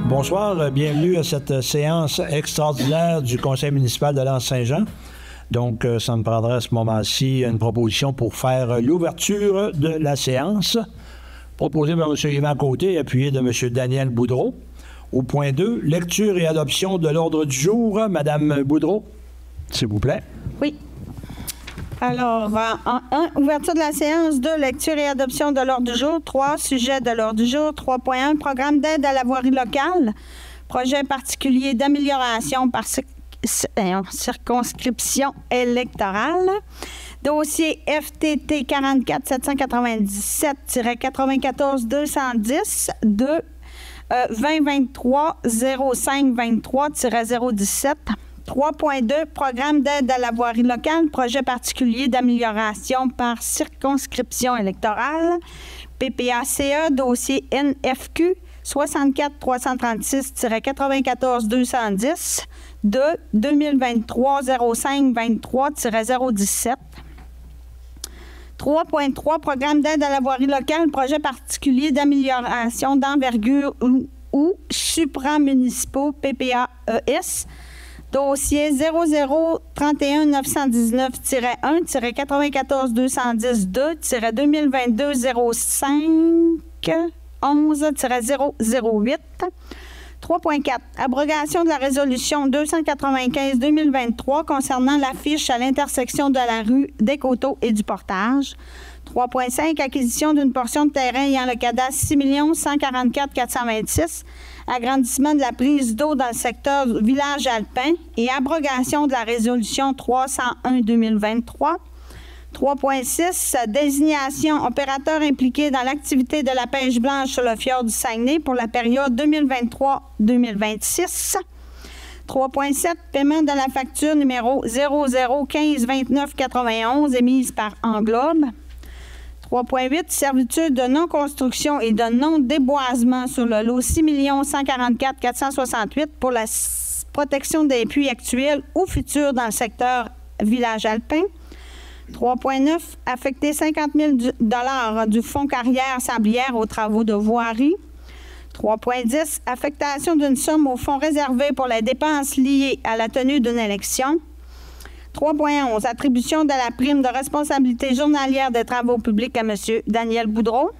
Bonsoir, bienvenue à cette séance extraordinaire du Conseil municipal de l'Anse-Saint-Jean. Donc, ça me prendra à ce moment-ci une proposition pour faire l'ouverture de la séance, proposée par M. Yvan Côté, appuyée de M. Daniel Boudreau. Au point 2, lecture et adoption de l'ordre du jour. Madame Boudreau, s'il vous plaît. Oui. Alors, en 1, ouverture de la séance. 2, lecture et adoption de l'ordre du jour. 3, sujet de l'ordre du jour. 3.1, programme d'aide à la voirie locale. Projet particulier d'amélioration par circonscription électorale. Dossier FTT 44 797-94 210 2 2023 05 23-017. 3.2, programme d'aide à la voirie locale, projet particulier d'amélioration par circonscription électorale, PPACE, dossier NFQ 64 336-94 210 de 2023 05 23-017. 3.3, programme d'aide à la voirie locale, projet particulier d'amélioration d'envergure ou supramunicipaux, PPAES, dossier 0031 919-1-94 210 2-2022 05 11-008. 3.4. Abrogation de la résolution 295-2023 concernant l'affiche à l'intersection de la rue des Coteaux et du Portage. 3.5. Acquisition d'une portion de terrain ayant le cadastre 6 144 426. Agrandissement de la prise d'eau dans le secteur village alpin et abrogation de la résolution 301-2023. 3.6, désignation opérateur impliqué dans l'activité de la pêche blanche sur le fjord du Saguenay pour la période 2023-2026. 3.7, paiement de la facture numéro 0015-29-91 émise par Englobe. 3.8, servitude de non-construction et de non-déboisement sur le lot 6 144 468 pour la protection des puits actuels ou futurs dans le secteur village alpin. 3.9, affecter 50 000 $ du fonds carrière sablière aux travaux de voirie. 3.10, affectation d'une somme au fonds réservé pour les dépenses liées à la tenue d'une élection. 3.11, attribution de la prime de responsabilité journalière des travaux publics à M. Daniel Boudreau.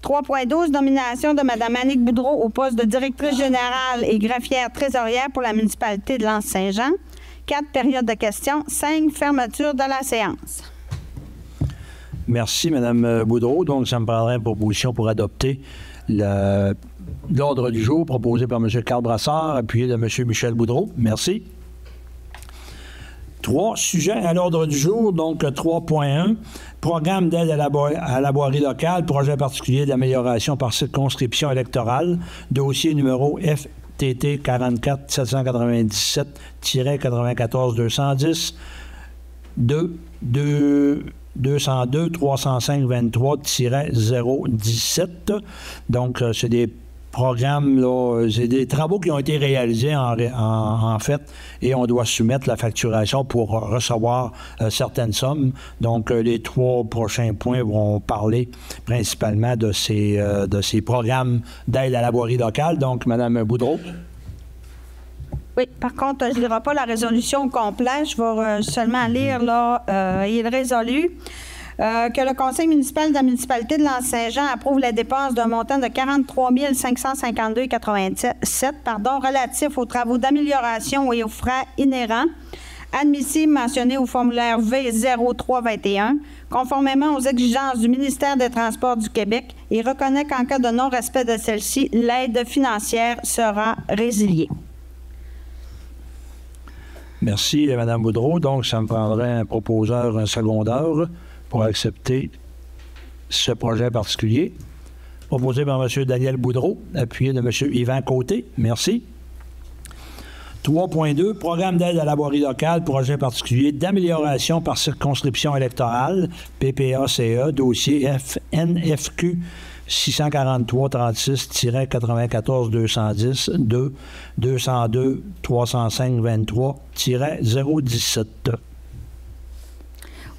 3.12, nomination de Mme Annick Boudreau au poste de directrice générale et greffière trésorière pour la municipalité de l'Anse-Saint-Jean. 4, période de questions. 5, fermeture de la séance. Merci, Mme Boudreau. Donc, ça me prendrait une proposition pour adopter l'ordre du jour proposé par M. Carl Brassard, appuyé de M. Michel Boudreau. Merci. 3, sujets à l'ordre du jour, donc 3.1, programme d'aide à la voirie locale, projet particulier d'amélioration par circonscription électorale, dossier numéro FTT 44 797-94 210 202 305 23-017. Donc, c'est des programmes, là, c'est des travaux qui ont été réalisés en fait, et on doit soumettre la facturation pour recevoir certaines sommes. Donc, les 3 prochains points vont parler principalement de ces programmes d'aide à la voirie locale. Donc, Mme Boudreau. Oui, par contre, je ne lirai pas la résolution au complet. Je vais seulement lire, là, il est résolu que le Conseil municipal de la municipalité de l'Anse-Saint-Jean approuve les dépenses d'un montant de 43 552,87 relatifs aux travaux d'amélioration et aux frais inhérents, admissibles mentionnés au formulaire V0321, conformément aux exigences du ministère des Transports du Québec, et reconnaît qu'en cas de non-respect de celle-ci, l'aide financière sera résiliée. Merci, Mme Boudreau. Donc, ça me prendrait un proposeur, un secondeur pour accepter ce projet particulier. Proposé par M. Daniel Boudreau, appuyé de M. Yvan Côté. Merci. 3.2, programme d'aide à la voirie locale, projet particulier d'amélioration par circonscription électorale, PPACE, dossier NFQ 643-36-94 210 2 202 305 23-017.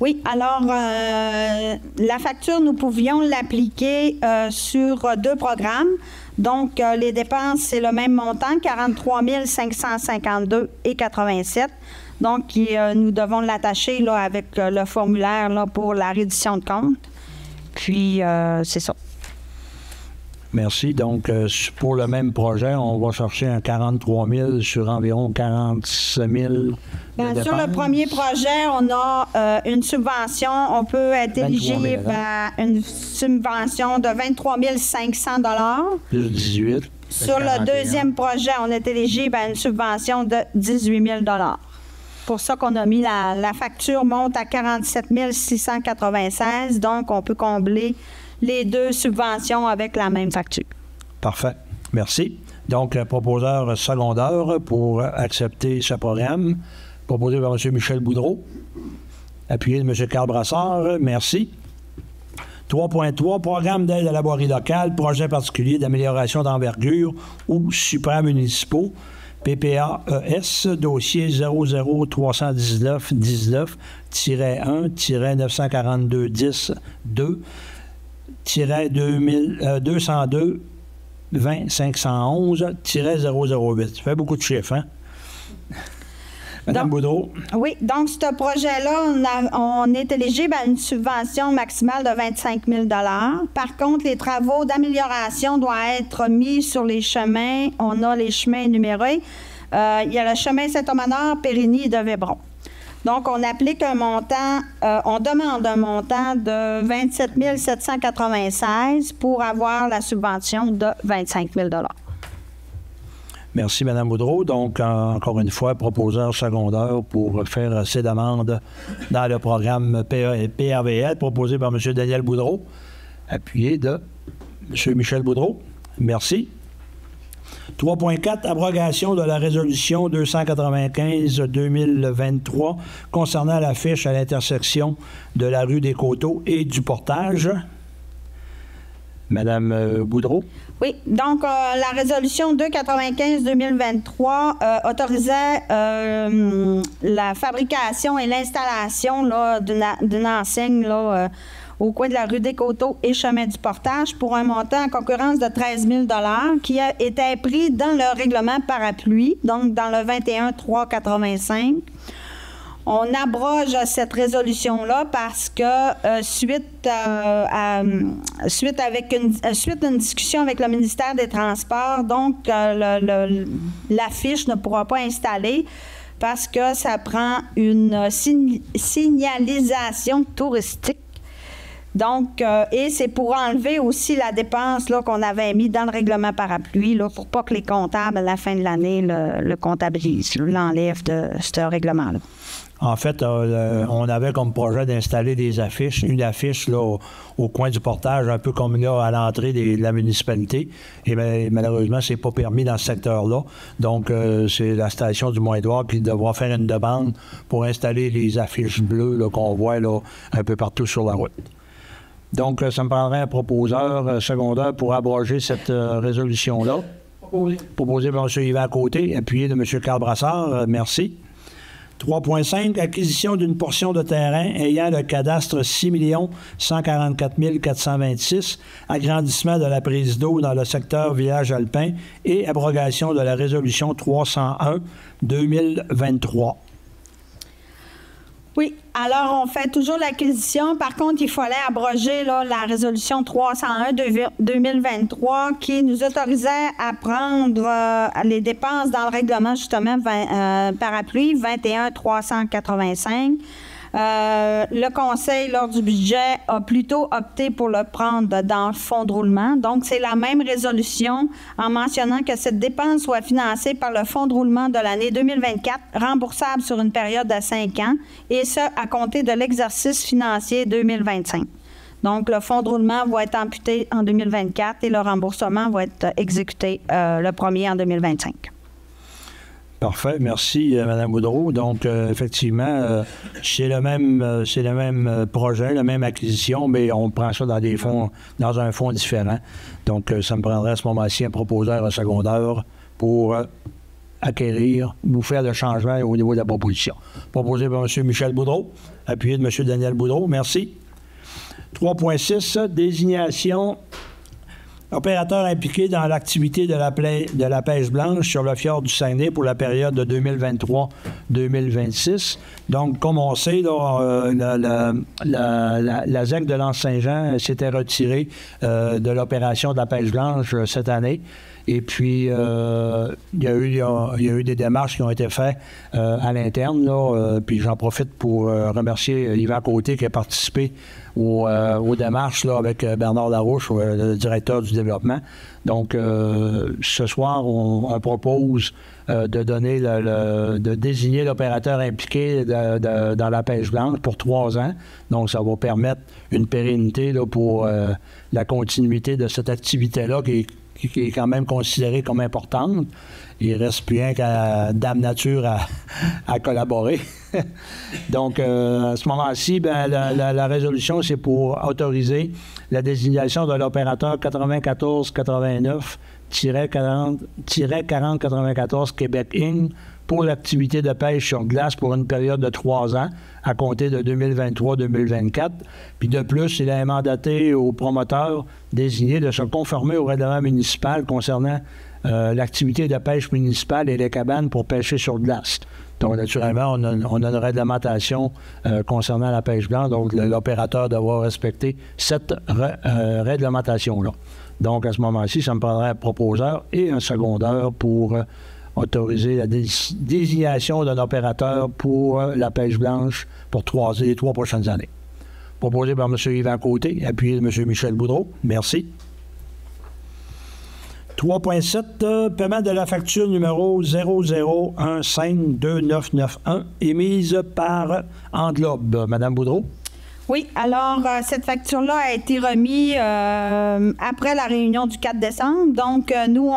Oui, alors la facture, nous pouvions l'appliquer sur 2 programmes. Donc, les dépenses, c'est le même montant, 43 552,87. Donc, nous devons l'attacher là, avec le formulaire là, pour la reddition de compte. Puis, c'est ça. Merci. Donc, pour le même projet, on va chercher un 43 000 sur environ 45 000 sur le premier projet, on a une subvention. On peut être éligible à une subvention de 23 500 $. Plus 18. Sur le deuxième projet, on est éligible à une subvention de 18 000 $. Pour ça qu'on a mis la facture monte à 47 696. Donc, on peut combler les 2 subventions avec la même facture. Parfait. Merci. Donc, le proposeur secondaire pour accepter ce programme, proposé par M. Michel Boudreau, appuyé de M. Carl Brassard. Merci. 3.3, programme d'aide à la voirie locale, projet particulier d'amélioration d'envergure ou supramunicipaux, PPAES, dossier 00-319-19-1-942-10-2, 202 20 511-008. Ça fait beaucoup de chiffres, hein? Madame Boudreau. Oui, donc ce projet-là, on est éligible à une subvention maximale de 25 000 $. Par contre, les travaux d'amélioration doivent être mis sur les chemins. On a les chemins énumérés. Il y a le chemin Saint-Thomas-Nord, Périgny et de Vébron. Donc, on applique un montant, on demande un montant de 27 796 pour avoir la subvention de 25 000 $. Merci, Mme Boudreau. Donc, encore une fois, proposeur secondaire pour faire ces demandes dans le programme PRVL proposé par M. Daniel Boudreau, appuyé de M. Michel Boudreau. Merci. 3.4, abrogation de la résolution 295-2023 concernant l'affiche à l'intersection de la rue des Coteaux et du Portage. Madame Boudreau. Oui, donc la résolution 295-2023 autorisait la fabrication et l'installation là, d'une enseigne là, au coin de la rue des Coteaux et chemin du Portage pour un montant en concurrence de 13 000 $ qui a été pris dans le règlement parapluie, donc dans le 21-385. On abroge cette résolution-là parce que suite à une discussion avec le ministère des Transports, donc l'affiche ne pourra pas installer parce que ça prend une signalisation touristique. Donc, et c'est pour enlever aussi la dépense là, qu'on avait mis dans le règlement parapluie là, pour pas que les comptables, à la fin de l'année, le comptabilisent, l'enlèvent de ce règlement-là. En fait, on avait comme projet d'installer des affiches, une affiche là, au coin du Portage, un peu comme là à l'entrée de la municipalité. Et malheureusement, c'est pas permis dans ce secteur-là. Donc, c'est la station du Mont-Édouard qui devra faire une demande pour installer les affiches bleues là, qu'on voit là, un peu partout sur la route. Donc, ça me prendrait un proposeur secondaire pour abroger cette résolution-là. Proposé par M. Yvan Côté, appuyé de M. Carl Brassard. Merci. 3.5, acquisition d'une portion de terrain ayant le cadastre 6 144 426, agrandissement de la prise d'eau dans le secteur village alpin et abrogation de la résolution 301-2023. Oui, alors on fait toujours l'acquisition. Par contre, il fallait abroger là, la résolution 301-2023 qui nous autorisait à prendre les dépenses dans le règlement justement parapluie 21-385. Le Conseil, lors du budget, a plutôt opté pour le prendre dans le fonds de roulement. Donc, c'est la même résolution en mentionnant que cette dépense soit financée par le fonds de roulement de l'année 2024, remboursable sur une période de 5 ans, et ce, à compter de l'exercice financier 2025. Donc, le fonds de roulement va être amputé en 2024 et le remboursement va être exécuté le premier en 2025. Parfait. Merci, Mme Boudreau. Donc, effectivement, c'est le même projet, la même acquisition, mais on prend ça dans des fonds, dans un fonds différent. Donc, ça me prendrait à ce moment-ci un proposeur secondaire pour acquérir ou faire le changement au niveau de la proposition. Proposé par M. Michel Boudreau, appuyé de M. Daniel Boudreau. Merci. 3.6, désignation opérateur impliqué dans l'activité de la pêche blanche sur le fjord du Saguenay pour la période de 2023-2026. Donc, comme on sait, là, la ZEC de l'Anse-Saint-Jean s'était retirée de l'opération de la pêche blanche cette année. Et puis, il y a eu des démarches qui ont été faites à l'interne. Puis j'en profite pour remercier Yvan Côté qui a participé aux démarches là, avec Bernard Larouche, le directeur du développement. Donc, ce soir, on propose de désigner l'opérateur impliqué dans la pêche blanche pour 3 ans. Donc, ça va permettre une pérennité là, pour la continuité de cette activité-là qui est quand même considérée comme importante. Il reste plus rien qu'à Dame Nature à collaborer. Donc, à ce moment-ci, la résolution, c'est pour autoriser la désignation de l'opérateur 9489-4094 Québec Inc. pour l'activité de pêche sur glace pour une période de 3 ans à compter de 2023-2024. Puis de plus, il a mandaté aux promoteurs désignés de se conformer au règlement municipal concernant l'activité de pêche municipale et les cabanes pour pêcher sur glace. Donc, naturellement, on a une réglementation concernant la pêche blanche, donc l'opérateur devra respecter cette réglementation-là. Donc, à ce moment-ci, ça me prendrait un proposeur et un secondeur pour autoriser la désignation d'un opérateur pour la pêche blanche pour les 3 prochaines années. Proposé par M. Yvan Côté, appuyé de M. Michel Boudreau. Merci. 3.7, paiement de la facture numéro 00152991 émise par Englobe. Madame Boudreau. Oui, alors cette facture-là a été remise après la réunion du 4 décembre. Donc, nous,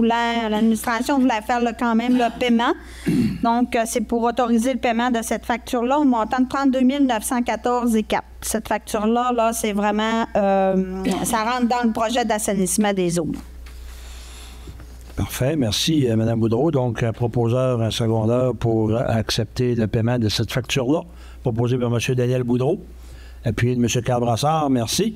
l'administration voulait faire quand même le paiement. Donc, c'est pour autoriser le paiement de cette facture-là au montant de 32 914,04. Cette facture-là, là, c'est vraiment, ça rentre dans le projet d'assainissement des eaux. Parfait. Merci, Mme Boudreau. Donc, un proposeur, un secondeur pour accepter le paiement de cette facture-là, proposé par M. Daniel Boudreau, appuyé de M. Carl Brassard. Merci.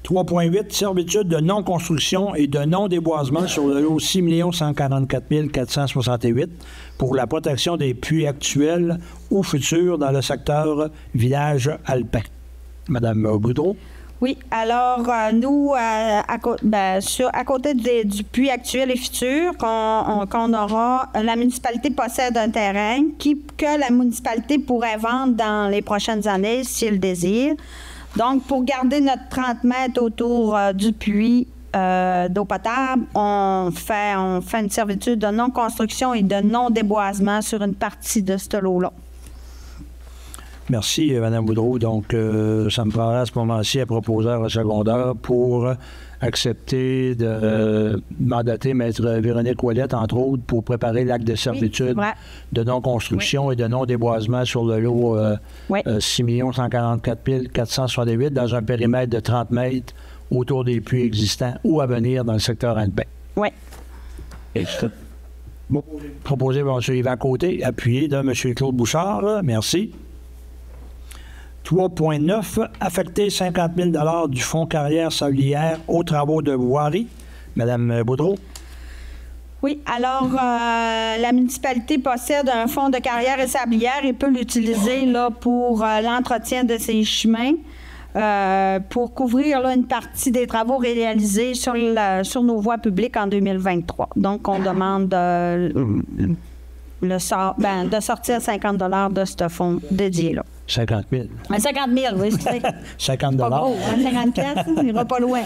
3.8, servitude de non-construction et de non-déboisement sur le lot 6 144 468 pour la protection des puits actuels ou futurs dans le secteur village alpin. Mme Boudreau. Oui, alors nous, à côté du puits actuel et futur qu'on aura, la municipalité possède un terrain que la municipalité pourrait vendre dans les prochaines années si elle désire. Donc, pour garder notre 30 mètres autour du puits d'eau potable, on fait une servitude de non-construction et de non-déboisement sur une partie de ce lot-là. Merci, Mme Boudreau. Donc, ça me prendra à ce moment-ci un proposeur, un secondeur pour accepter de mandater Maître Véronique Ouellette, entre autres, pour préparer l'acte de servitude de non-construction et de non-déboisement sur le lot 6 144 468 dans un périmètre de 30 mètres autour des puits existants ou à venir dans le secteur alpin. Oui. Proposé par M. Yvan Côté, appuyé de M. Claude Bouchard. Merci. 3.9, affecter 50 000 du fonds carrière sablière aux travaux de voirie. Madame Boudreau. Oui, alors la municipalité possède un fonds de carrière et sablière et peut l'utiliser là, pour l'entretien de ses chemins, pour couvrir là, une partie des travaux réalisés sur nos voies publiques en 2023. Donc, on demande de sortir 50 $ de ce fonds dédié-là. 50 000. 50 000, oui, c'est 50 $. Pas gros, 50 piastres, on n'ira pas loin.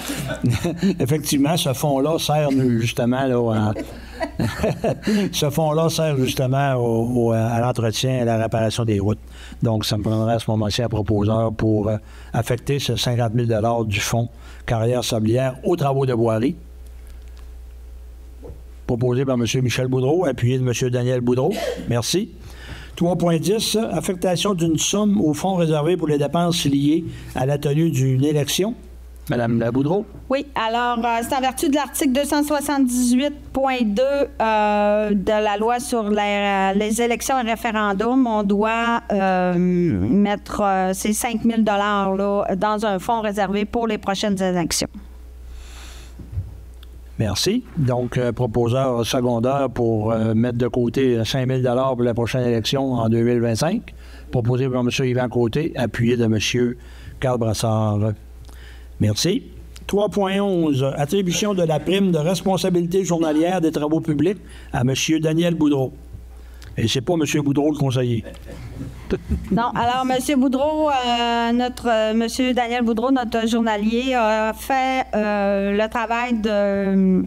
Effectivement, ce fonds-là sert justement ce fonds-là sert justement à l'entretien et à la réparation des routes. Donc, ça me prendrait à ce moment-ci un proposeur pour affecter ce 50 000 du fonds carrière sablière aux travaux de voirie. Proposé par M. Michel Boudreau, appuyé de M. Daniel Boudreau. Merci. 3.10, affectation d'une somme au fonds réservé pour les dépenses liées à la tenue d'une élection. Madame Boudreau. Oui, alors, c'est en vertu de l'article 278.2 de la loi sur les élections et référendums. On doit mettre ces 5 000 $ là dans un fonds réservé pour les prochaines élections. Merci. Donc, proposeur secondaire pour mettre de côté 5 000 $ pour la prochaine élection en 2025. Proposé par M. Yvan Côté, appuyé de M. Carl Brassard. Merci. 3.11. Attribution de la prime de responsabilité journalière des travaux publics à M. Daniel Boudreau. Et c'est pas M. Boudreau le conseiller. Non, alors M. Boudreau, M. Daniel Boudreau, notre journalier, a fait le travail de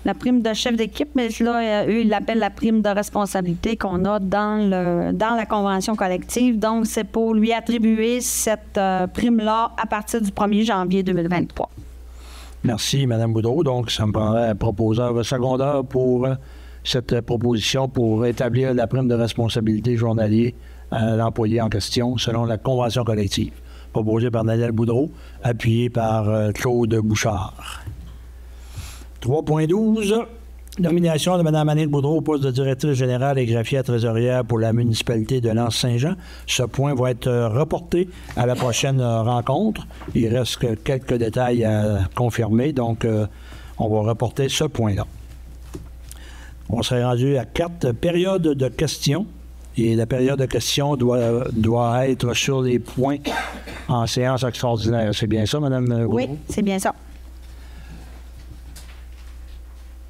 la prime de chef d'équipe, mais là, eux, ils l'appellent la prime de responsabilité qu'on a dans la convention collective. Donc, c'est pour lui attribuer cette prime-là à partir du 1er janvier 2023. Merci, Mme Boudreau. Donc, ça me prendrait un proposeur secondaire pour cette proposition pour établir la prime de responsabilité journalier à l'employé en question selon la convention collective. Proposé par Daniel Boudreau, appuyé par Claude Bouchard. 3.12. Nomination de Mme Annick Boudreau au poste de directrice générale et greffière trésorière pour la municipalité de Lens-Saint-Jean. Ce point va être reporté à la prochaine rencontre. Il reste quelques détails à confirmer, donc on va reporter ce point-là. On serait rendu à 4 périodes de questions. Et la période de questions doit être sur les points en séance extraordinaire. C'est bien ça, Mme Boudreau? Oui, c'est bien ça.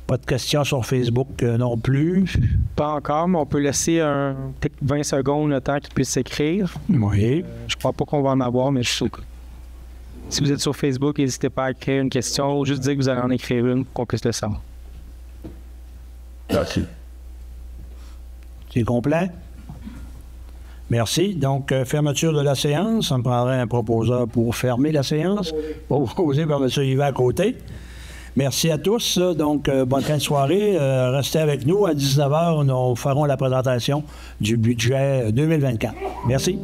Pas de questions sur Facebook non plus. Pas encore, mais on peut laisser 20 secondes le temps qu'il puisse s'écrire. Oui. Je crois pas qu'on va en avoir, mais je suis sûr que si vous êtes sur Facebook, n'hésitez pas à écrire une question ou juste dire que vous allez en écrire une pour qu'on puisse le savoir. Merci. C'est complet? Merci. Donc, fermeture de la séance. Ça me prendrait un proposeur pour fermer la séance. Proposé par M. Yvan Côté. Merci à tous. Donc, bonne fin de soirée. Restez avec nous. À 19h, nous ferons la présentation du budget 2024. Merci.